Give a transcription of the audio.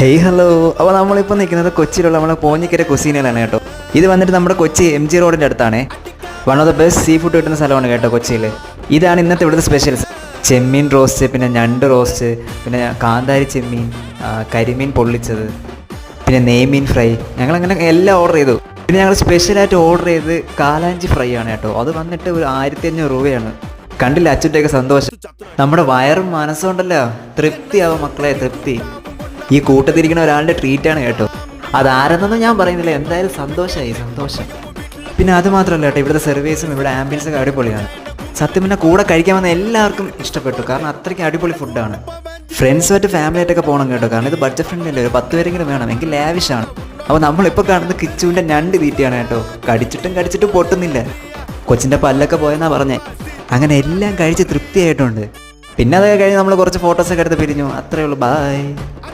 Hey hello. അപ്പോൾ നമ്മളിപ്പോൾ നിൽക്കുന്നത് കൊച്ചിയിലുള്ള നമ്മളെ പോഞ്ഞിക്കര കുസീനയിലാണ് കേട്ടോ. ഇത് വന്നിട്ട് നമ്മുടെ കൊച്ചി MG റോഡിൻ്റെ അടുത്താണ്. One of the best sea food കിട്ടുന്ന സ്ഥലമാണ് കേട്ടോ കൊച്ചിയിൽ. ഇതാണ് ഇന്നത്തെ ഇവിടുത്തെ സ്പെഷ്യൽസ്. ചെമ്മീൻ റോസ്റ്റ്, പിന്നെ ഞണ്ട് റോസ്റ്റ്, പിന്നെ കാന്താരി ചെമ്മീൻ, കരിമീൻ പൊള്ളിച്ചത്, പിന്നെ നെയ്മീൻ ഫ്രൈ. ഞങ്ങളങ്ങനെ എല്ലാം ഓർഡർ ചെയ്തു. പിന്നെ ഞങ്ങൾ സ്പെഷ്യലായിട്ട് ഓർഡർ ചെയ്ത് കാലാഞ്ചി ഫ്രൈ ആണ് കേട്ടോ. അത് വന്നിട്ട് ഒരു 1500 രൂപയാണ്. കണ്ടില്ല അച്ഛൻ്റെയൊക്കെ സന്തോഷം. നമ്മുടെ വയറും മനസ്സും ഉണ്ടല്ലോ, തൃപ്തിയാവും മക്കളെ, തൃപ്തി. ഈ കൂട്ടത്തിരിക്കുന്ന ഒരാളുടെ ട്രീറ്റാണ് കേട്ടോ. അതാരെന്നൊന്നും ഞാൻ പറയുന്നില്ല, എന്തായാലും സന്തോഷമായി, സന്തോഷം. പിന്നെ അത് മാത്രമല്ല കേട്ടോ, ഇവിടുത്തെ സർവീസും ഇവിടെ ആംബിയൻസൊക്കെ അടിപൊളിയാണ്. സത്യം പിന്നെ കൂടെ കഴിക്കാൻ വന്ന എല്ലാവർക്കും ഇഷ്ടപ്പെട്ടു, കാരണം അത്രയ്ക്ക് അടിപൊളി ഫുഡാണ്. ഫ്രണ്ട്സുമായിട്ട് ഫാമിലിയായിട്ടൊക്കെ പോകണം കേട്ടോ, കാരണം ഇത് ബഡ്ജറ്റ് ഫ്രണ്ട്ലി അല്ലേ, ഒരു 10 പേരെങ്കിലും വേണം, എങ്കിൽ ലാവിഷാണ്. അപ്പോൾ നമ്മളിപ്പോൾ കാണുന്നത് കിച്ചുവിൻ്റെ ഞണ്ട് തീറ്റയാണ് കേട്ടോ. കടിച്ചിട്ടും പൊട്ടുന്നില്ല. കൊച്ചിൻ്റെ പല്ലൊക്കെ പോയെന്നാണ് പറഞ്ഞേ. അങ്ങനെ എല്ലാം കഴിച്ച് തൃപ്തിയായിട്ടുണ്ട്. പിന്നെ അതൊക്കെ കഴിഞ്ഞ് നമ്മൾ കുറച്ച് ഫോട്ടോസൊക്കെ എടുത്ത് പിരിഞ്ഞു. അത്രയേ ഉള്ളൂ. ബായ്.